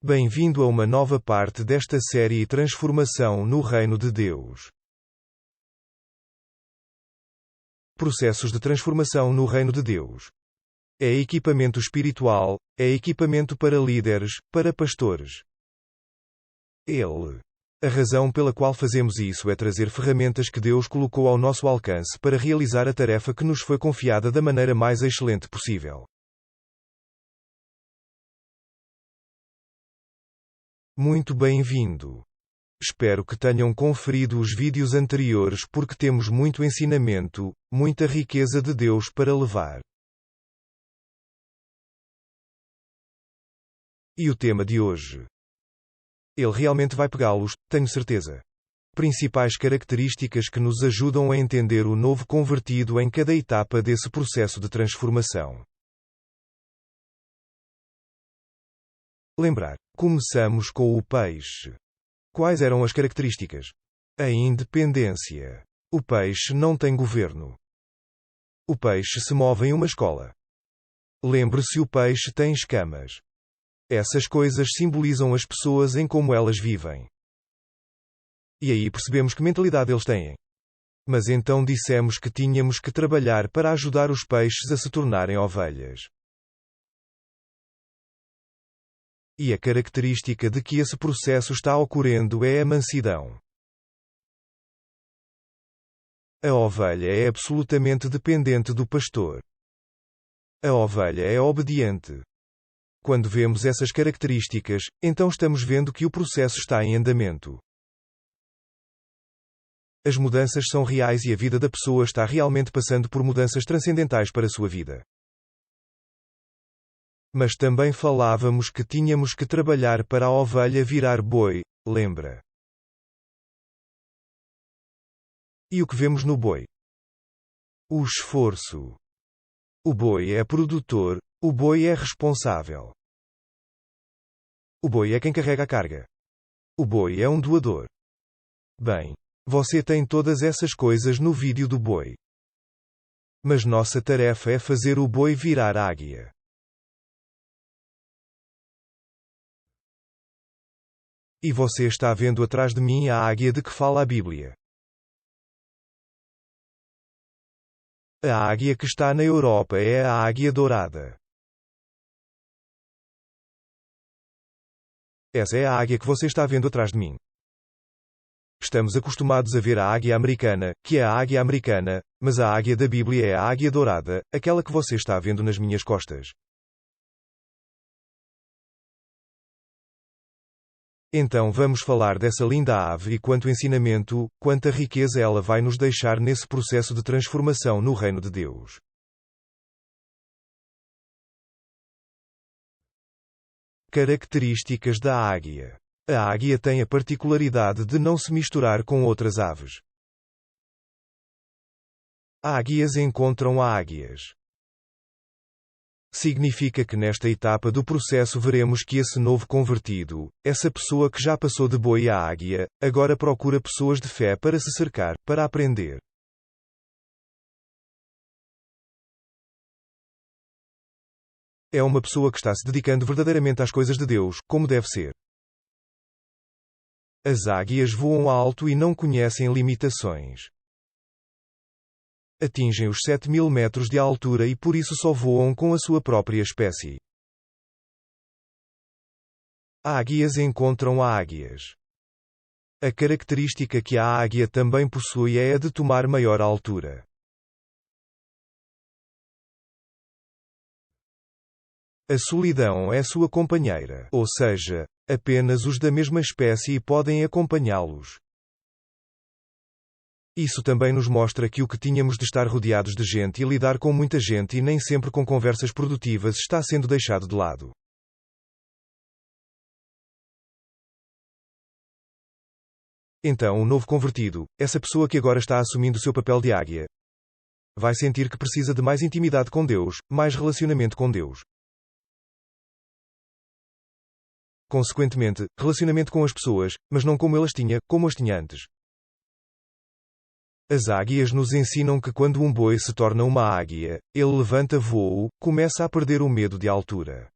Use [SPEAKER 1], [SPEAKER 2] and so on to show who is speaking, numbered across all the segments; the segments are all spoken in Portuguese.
[SPEAKER 1] Bem-vindo a uma nova parte desta série Transformação no Reino de Deus. Processos de transformação no Reino de Deus. É equipamento espiritual, é equipamento para líderes, para pastores. A razão pela qual fazemos isso é trazer ferramentas que Deus colocou ao nosso alcance para realizar a tarefa que nos foi confiada da maneira mais excelente possível. Muito bem-vindo. Espero que tenham conferido os vídeos anteriores porque temos muito ensinamento, muita riqueza de Deus para levar. E o tema de hoje? Ele realmente vai pegá-los, tenho certeza. Principais características que nos ajudam a entender o novo convertido em cada etapa desse processo de transformação. Lembrar. Começamos com o peixe. Quais eram as características? A independência. O peixe não tem governo. O peixe se move em uma escola. Lembre-se, o peixe tem escamas. Essas coisas simbolizam as pessoas em como elas vivem. E aí percebemos que mentalidade eles têm. Mas então dissemos que tínhamos que trabalhar para ajudar os peixes a se tornarem ovelhas. E a característica de que esse processo está ocorrendo é a mansidão. A ovelha é absolutamente dependente do pastor. A ovelha é obediente. Quando vemos essas características, então estamos vendo que o processo está em andamento. As mudanças são reais e a vida da pessoa está realmente passando por mudanças transcendentais para a sua vida. Mas também falávamos que tínhamos que trabalhar para a ovelha virar boi, lembra? E o que vemos no boi? O esforço. O boi é produtor, o boi é responsável. O boi é quem carrega a carga. O boi é um doador. Bem, você tem todas essas coisas no vídeo do boi. Mas nossa tarefa é fazer o boi virar águia. E você está vendo atrás de mim a águia de que fala a Bíblia. A águia que está na Europa é a águia dourada. Essa é a águia que você está vendo atrás de mim. Estamos acostumados a ver a águia americana, que é a águia americana, mas a águia da Bíblia é a águia dourada, aquela que você está vendo nas minhas costas. Então vamos falar dessa linda ave e quanto ensinamento, quanta riqueza ela vai nos deixar nesse processo de transformação no reino de Deus. Características da águia. A águia tem a particularidade de não se misturar com outras aves. Águias encontram águias. Significa que nesta etapa do processo veremos que esse novo convertido, essa pessoa que já passou de boi a águia, agora procura pessoas de fé para se cercar, para aprender. É uma pessoa que está se dedicando verdadeiramente às coisas de Deus, como deve ser. As águias voam alto e não conhecem limitações. Atingem os 7.000 metros de altura e por isso só voam com a sua própria espécie. Águias encontram águias. A característica que a águia também possui é a de tomar maior altura. A solidão é sua companheira, ou seja, apenas os da mesma espécie podem acompanhá-los. Isso também nos mostra que o que tínhamos de estar rodeados de gente e lidar com muita gente e nem sempre com conversas produtivas está sendo deixado de lado. Então o novo convertido, essa pessoa que agora está assumindo o seu papel de águia, vai sentir que precisa de mais intimidade com Deus, mais relacionamento com Deus. Consequentemente, relacionamento com as pessoas, mas não como as tinha antes. As águias nos ensinam que quando um boi se torna uma águia, ele levanta voo, começa a perder o medo de altura.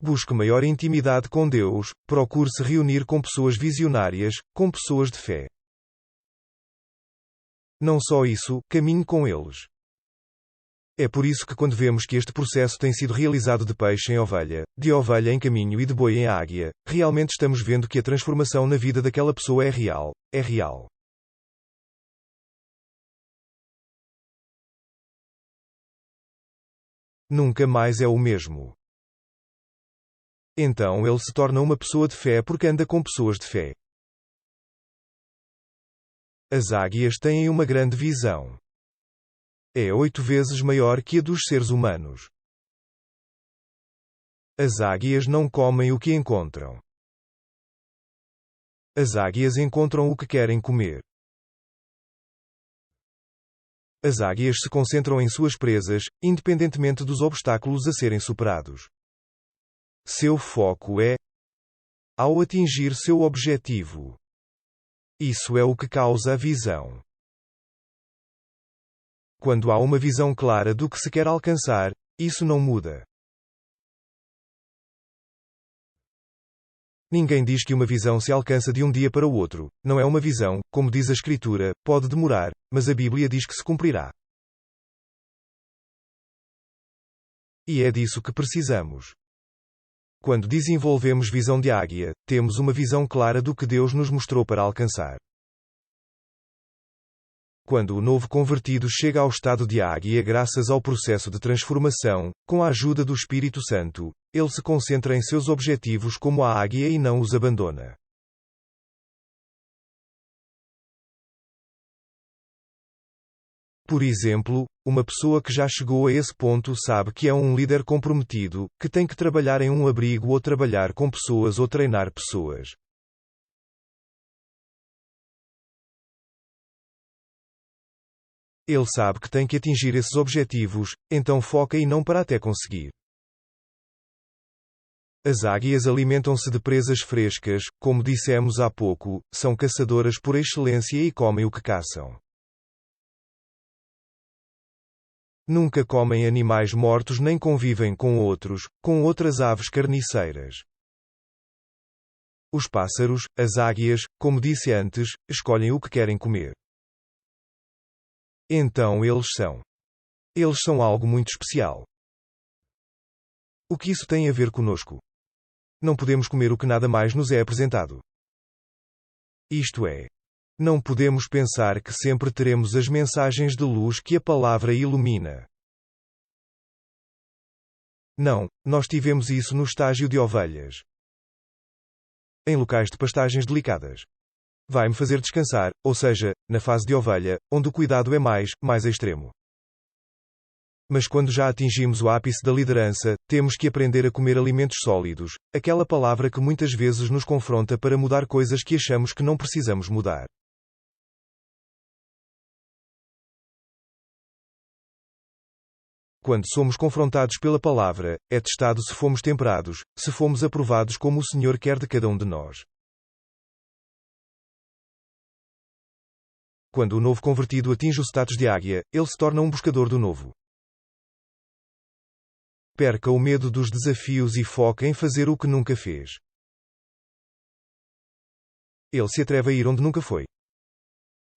[SPEAKER 1] Busque maior intimidade com Deus, procure se reunir com pessoas visionárias, com pessoas de fé. Não só isso, caminhe com eles. É por isso que quando vemos que este processo tem sido realizado de peixe em ovelha, de ovelha em caminho e de boi em águia, realmente estamos vendo que a transformação na vida daquela pessoa é real, é real. Nunca mais é o mesmo. Então ele se torna uma pessoa de fé porque anda com pessoas de fé. As águias têm uma grande visão. É 8 vezes maior que a dos seres humanos. As águias não comem o que encontram. As águias encontram o que querem comer. As águias se concentram em suas presas, independentemente dos obstáculos a serem superados. Seu foco é ao atingir seu objetivo. Isso é o que causa a visão. Quando há uma visão clara do que se quer alcançar, isso não muda. Ninguém diz que uma visão se alcança de um dia para o outro. Não é uma visão, como diz a Escritura, pode demorar, mas a Bíblia diz que se cumprirá. E é disso que precisamos. Quando desenvolvemos visão de águia, temos uma visão clara do que Deus nos mostrou para alcançar. Quando o novo convertido chega ao estado de águia graças ao processo de transformação, com a ajuda do Espírito Santo, ele se concentra em seus objetivos como a águia e não os abandona. Por exemplo, uma pessoa que já chegou a esse ponto sabe que é um líder comprometido, que tem que trabalhar em um abrigo ou trabalhar com pessoas ou treinar pessoas. Ele sabe que tem que atingir esses objetivos, então foca e não para até conseguir. As águias alimentam-se de presas frescas, como dissemos há pouco, são caçadoras por excelência e comem o que caçam. Nunca comem animais mortos nem convivem com outras aves carniceiras. Os pássaros, as águias, como disse antes, escolhem o que querem comer. Então eles são algo muito especial. O que isso tem a ver conosco? Não podemos comer o que nada mais nos é apresentado. Isto é, não podemos pensar que sempre teremos as mensagens de luz que a palavra ilumina. Não, nós tivemos isso no estágio de ovelhas. Em locais de pastagens delicadas. Vai-me fazer descansar, ou seja, na fase de ovelha, onde o cuidado é mais extremo. Mas quando já atingimos o ápice da liderança, temos que aprender a comer alimentos sólidos, aquela palavra que muitas vezes nos confronta para mudar coisas que achamos que não precisamos mudar. Quando somos confrontados pela palavra, é testado se fomos temperados, se fomos aprovados como o Senhor quer de cada um de nós. Quando o novo convertido atinge o status de águia, ele se torna um buscador do novo. Perca o medo dos desafios e foque em fazer o que nunca fez. Ele se atreve a ir onde nunca foi.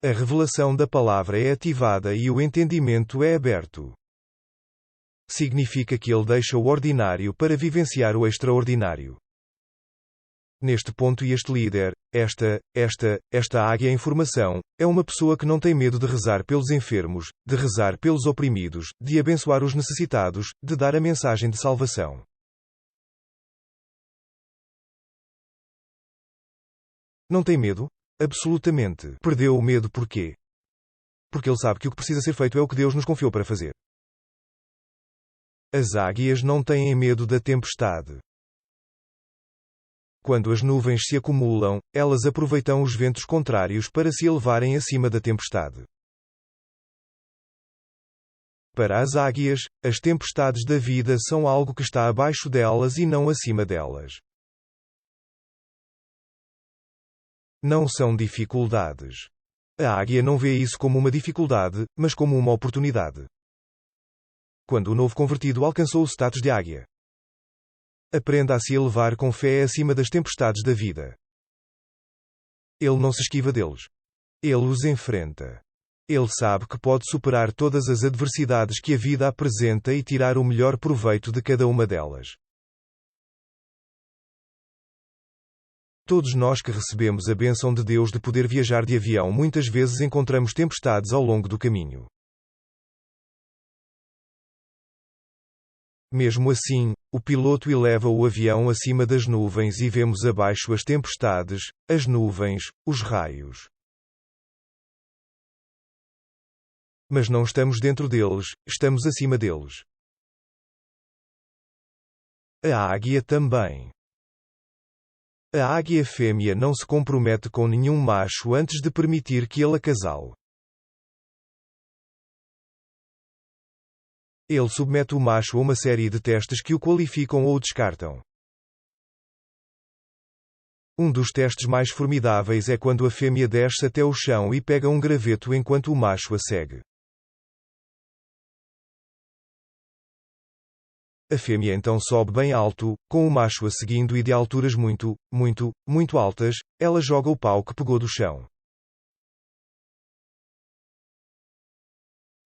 [SPEAKER 1] A revelação da palavra é ativada e o entendimento é aberto. Significa que ele deixa o ordinário para vivenciar o extraordinário. Neste ponto este líder, esta águia em formação, é uma pessoa que não tem medo de rezar pelos enfermos, de rezar pelos oprimidos, de abençoar os necessitados, de dar a mensagem de salvação. Não tem medo? Absolutamente. Perdeu o medo por quê? Porque ele sabe que o que precisa ser feito é o que Deus nos confiou para fazer. As águias não têm medo da tempestade. Quando as nuvens se acumulam, elas aproveitam os ventos contrários para se elevarem acima da tempestade. Para as águias, as tempestades da vida são algo que está abaixo delas e não acima delas. Não são dificuldades. A águia não vê isso como uma dificuldade, mas como uma oportunidade. Quando o novo convertido alcançou o status de águia, Aprenda a se elevar com fé acima das tempestades da vida. Ele não se esquiva deles. Ele os enfrenta. Ele sabe que pode superar todas as adversidades que a vida apresenta e tirar o melhor proveito de cada uma delas. Todos nós que recebemos a bênção de Deus de poder viajar de avião muitas vezes encontramos tempestades ao longo do caminho. Mesmo assim, o piloto eleva o avião acima das nuvens e vemos abaixo as tempestades, as nuvens, os raios. Mas não estamos dentro deles, estamos acima deles. A águia também. A águia fêmea não se compromete com nenhum macho antes de permitir que ele acasale. Ele submete o macho a uma série de testes que o qualificam ou o descartam. Um dos testes mais formidáveis é quando a fêmea desce até o chão e pega um graveto enquanto o macho a segue. A fêmea então sobe bem alto, com o macho a seguindo e de alturas muito, muito, muito altas, ela joga o pau que pegou do chão.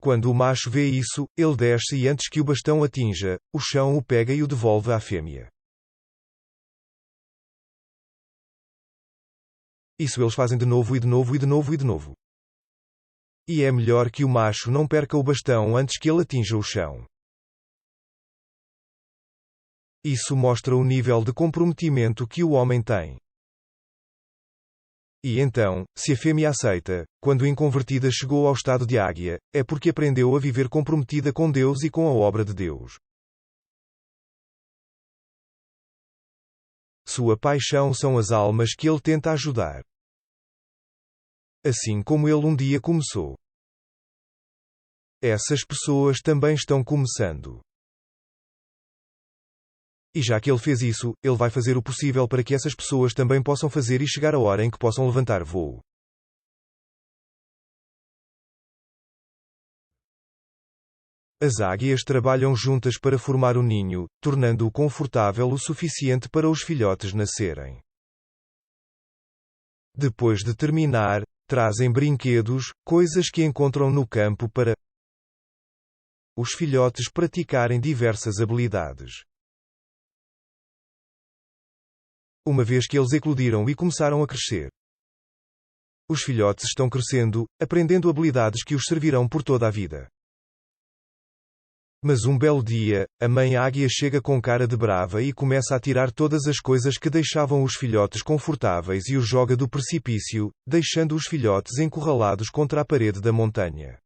[SPEAKER 1] Quando o macho vê isso, ele desce e antes que o bastão atinja, o chão o pega e o devolve à fêmea. Isso eles fazem de novo e de novo e de novo e de novo. E é melhor que o macho não perca o bastão antes que ele atinja o chão. Isso mostra o nível de comprometimento que o homem tem. E então, se a fêmea aceita, quando inconvertida chegou ao estado de águia, é porque aprendeu a viver comprometida com Deus e com a obra de Deus. Sua paixão são as almas que ele tenta ajudar. Assim como ele um dia começou. Essas pessoas também estão começando. E já que ele fez isso, ele vai fazer o possível para que essas pessoas também possam fazer e chegar a hora em que possam levantar voo. As águias trabalham juntas para formar o ninho, tornando-o confortável o suficiente para os filhotes nascerem. Depois de terminar, trazem brinquedos, coisas que encontram no campo para os filhotes praticarem diversas habilidades. Uma vez que eles eclodiram e começaram a crescer. Os filhotes estão crescendo, aprendendo habilidades que os servirão por toda a vida. Mas um belo dia, a mãe águia chega com cara de brava e começa a tirar todas as coisas que deixavam os filhotes confortáveis e os joga do precipício, deixando os filhotes encurralados contra a parede da montanha.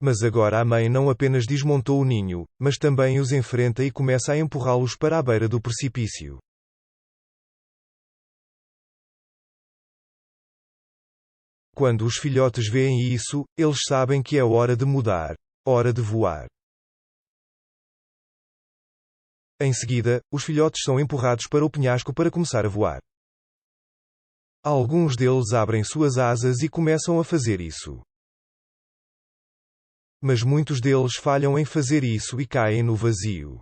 [SPEAKER 1] Mas agora a mãe não apenas desmontou o ninho, mas também os enfrenta e começa a empurrá-los para a beira do precipício. Quando os filhotes veem isso, eles sabem que é hora de mudar, hora de voar. Em seguida, os filhotes são empurrados para o penhasco para começar a voar. Alguns deles abrem suas asas e começam a fazer isso. Mas muitos deles falham em fazer isso e caem no vazio.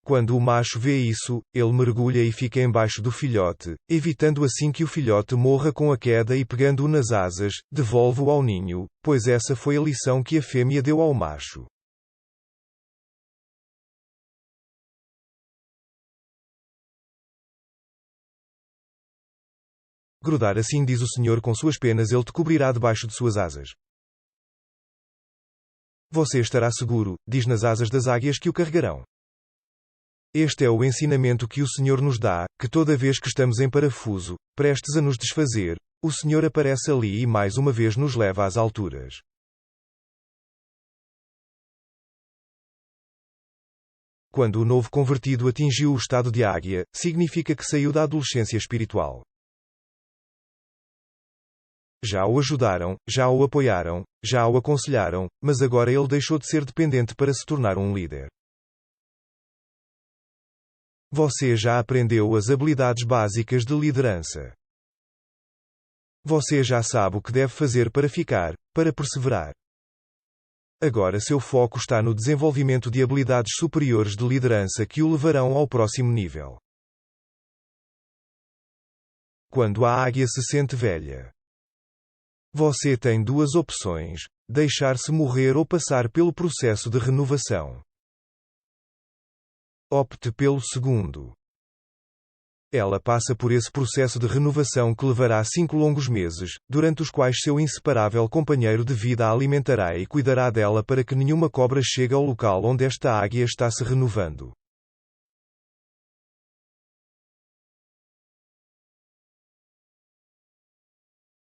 [SPEAKER 1] Quando o macho vê isso, ele mergulha e fica embaixo do filhote, evitando assim que o filhote morra com a queda e pegando-o nas asas, devolve-o ao ninho, pois essa foi a lição que a fêmea deu ao macho. Grudar assim diz o Senhor com suas penas ele te cobrirá debaixo de suas asas. Você estará seguro, diz nas asas das águias que o carregarão. Este é o ensinamento que o Senhor nos dá, que toda vez que estamos em parafuso, prestes a nos desfazer, o Senhor aparece ali e mais uma vez nos leva às alturas. Quando o novo convertido atingiu o estado de águia, significa que saiu da adolescência espiritual. Já o ajudaram, já o apoiaram, já o aconselharam, mas agora ele deixou de ser dependente para se tornar um líder. Você já aprendeu as habilidades básicas de liderança. Você já sabe o que deve fazer para ficar, para perseverar. Agora seu foco está no desenvolvimento de habilidades superiores de liderança que o levarão ao próximo nível. Quando a águia se sente velha, você tem duas opções: deixar-se morrer ou passar pelo processo de renovação. Opte pelo segundo. Ela passa por esse processo de renovação que levará 5 longos meses, durante os quais seu inseparável companheiro de vida a alimentará e cuidará dela para que nenhuma cobra chegue ao local onde esta águia está se renovando.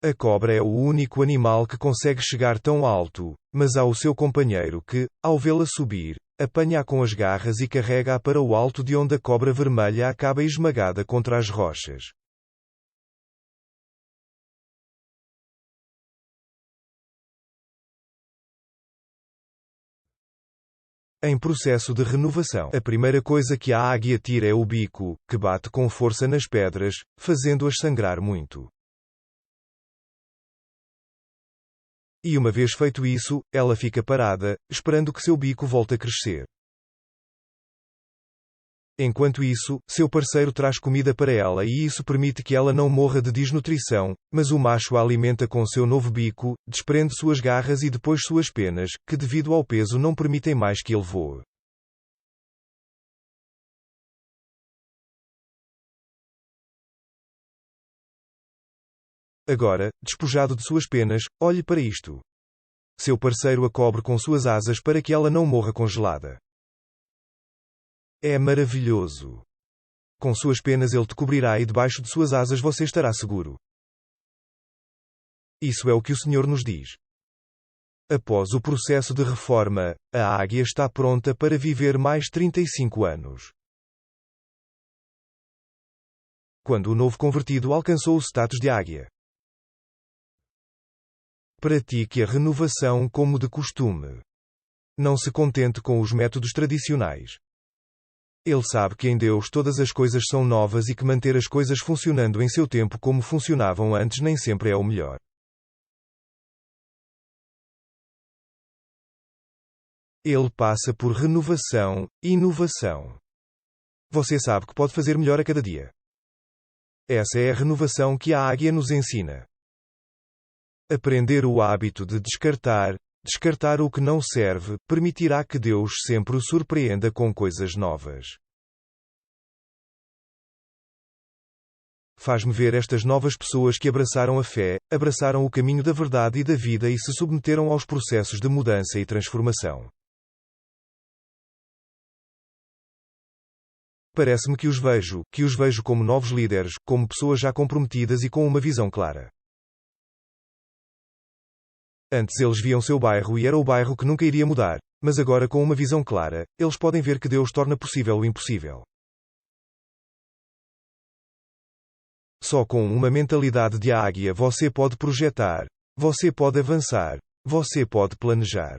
[SPEAKER 1] A cobra é o único animal que consegue chegar tão alto, mas há o seu companheiro que, ao vê-la subir, apanha-a com as garras e carrega-a para o alto de onde a cobra vermelha acaba esmagada contra as rochas. Em processo de renovação, a primeira coisa que a águia tira é o bico, que bate com força nas pedras, fazendo-as sangrar muito. E uma vez feito isso, ela fica parada, esperando que seu bico volte a crescer. Enquanto isso, seu parceiro traz comida para ela e isso permite que ela não morra de desnutrição, mas o macho a alimenta com seu novo bico, desprende suas garras e depois suas penas, que devido ao peso não permitem mais que ele voe. Agora, despojado de suas penas, olhe para isto. Seu parceiro a cobre com suas asas para que ela não morra congelada. É maravilhoso. Com suas penas ele te cobrirá e debaixo de suas asas você estará seguro. Isso é o que o Senhor nos diz. Após o processo de reforma, a águia está pronta para viver mais 35 anos. Quando o novo convertido alcançou o status de águia. Pratique a renovação como de costume. Não se contente com os métodos tradicionais. Ele sabe que em Deus todas as coisas são novas e que manter as coisas funcionando em seu tempo como funcionavam antes nem sempre é o melhor. Ele passa por renovação, inovação. Você sabe que pode fazer melhor a cada dia. Essa é a renovação que a águia nos ensina. Aprender o hábito de descartar o que não serve, permitirá que Deus sempre o surpreenda com coisas novas. Faz-me ver estas novas pessoas que abraçaram a fé, abraçaram o caminho da verdade e da vida e se submeteram aos processos de mudança e transformação. Parece-me que os vejo como novos líderes, como pessoas já comprometidas e com uma visão clara. Antes eles viam seu bairro e era o bairro que nunca iria mudar, mas agora com uma visão clara, eles podem ver que Deus torna possível o impossível. Só com uma mentalidade de águia você pode projetar, você pode avançar, você pode planejar.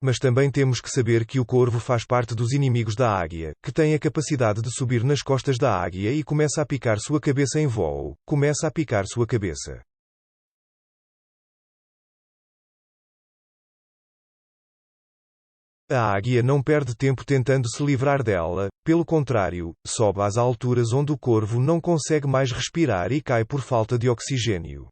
[SPEAKER 1] Mas também temos que saber que o corvo faz parte dos inimigos da águia, que tem a capacidade de subir nas costas da águia e começa a picar sua cabeça em voo, começa a picar sua cabeça. A águia não perde tempo tentando se livrar dela, pelo contrário, sobe às alturas onde o corvo não consegue mais respirar e cai por falta de oxigênio.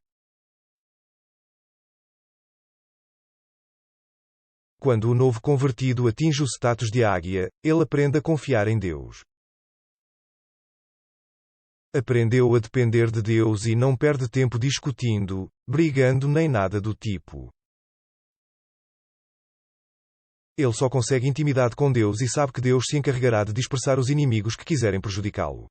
[SPEAKER 1] Quando o novo convertido atinge o status de águia, ele aprende a confiar em Deus. Aprendeu a depender de Deus e não perde tempo discutindo, brigando nem nada do tipo. Ele só consegue intimidade com Deus e sabe que Deus se encarregará de dispersar os inimigos que quiserem prejudicá-lo.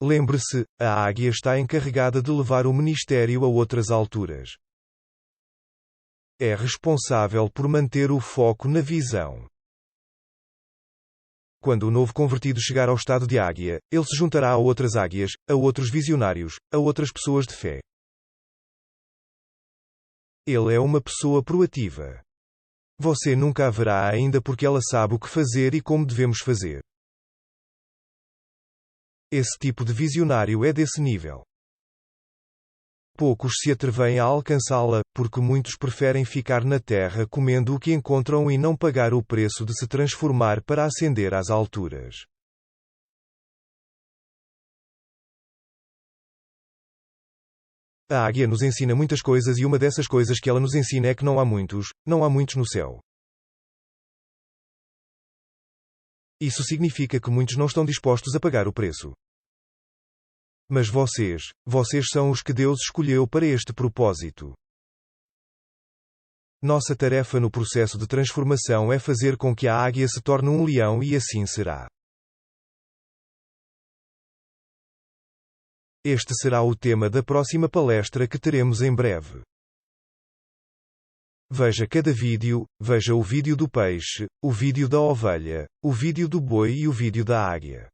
[SPEAKER 1] Lembre-se, a águia está encarregada de levar o ministério a outras alturas. É responsável por manter o foco na visão. Quando o novo convertido chegar ao estado de águia, ele se juntará a outras águias, a outros visionários, a outras pessoas de fé. Ele é uma pessoa proativa. Você nunca a verá ainda porque ela sabe o que fazer e como devemos fazer. Esse tipo de visionário é desse nível. Poucos se atrevem a alcançá-la, porque muitos preferem ficar na terra comendo o que encontram e não pagar o preço de se transformar para ascender às alturas. A águia nos ensina muitas coisas e uma dessas coisas que ela nos ensina é que não há muitos no céu. Isso significa que muitos não estão dispostos a pagar o preço. Mas vocês são os que Deus escolheu para este propósito. Nossa tarefa no processo de transformação é fazer com que a águia se torne um leão e assim será. Este será o tema da próxima palestra que teremos em breve. Veja cada vídeo, veja o vídeo do peixe, o vídeo da ovelha, o vídeo do boi e o vídeo da águia.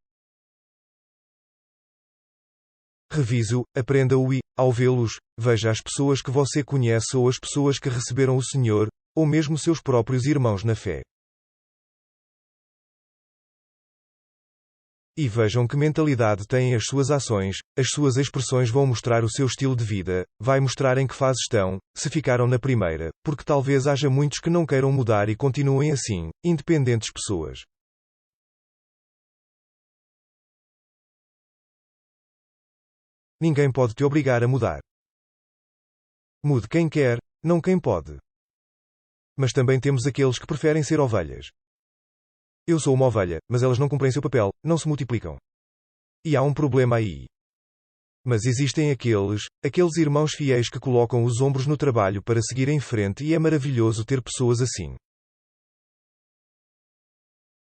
[SPEAKER 1] Revise-o, aprenda-o e, ao vê-los, veja as pessoas que você conhece ou as pessoas que receberam o Senhor, ou mesmo seus próprios irmãos na fé. E vejam que mentalidade têm as suas ações, as suas expressões vão mostrar o seu estilo de vida, vai mostrar em que fase estão, se ficaram na primeira, porque talvez haja muitos que não queiram mudar e continuem assim, independentes pessoas. Ninguém pode te obrigar a mudar. Mude quem quer, não quem pode. Mas também temos aqueles que preferem ser ovelhas. Eu sou uma ovelha, mas elas não cumprem seu papel, não se multiplicam. E há um problema aí. Mas existem aqueles irmãos fiéis que colocam os ombros no trabalho para seguir em frente e é maravilhoso ter pessoas assim.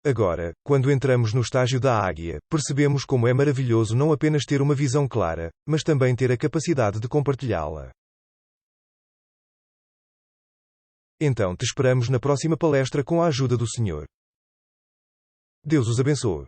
[SPEAKER 1] Agora, quando entramos no estágio da águia, percebemos como é maravilhoso não apenas ter uma visão clara, mas também ter a capacidade de compartilhá-la. Então te esperamos na próxima palestra com a ajuda do Senhor. Deus os abençoe.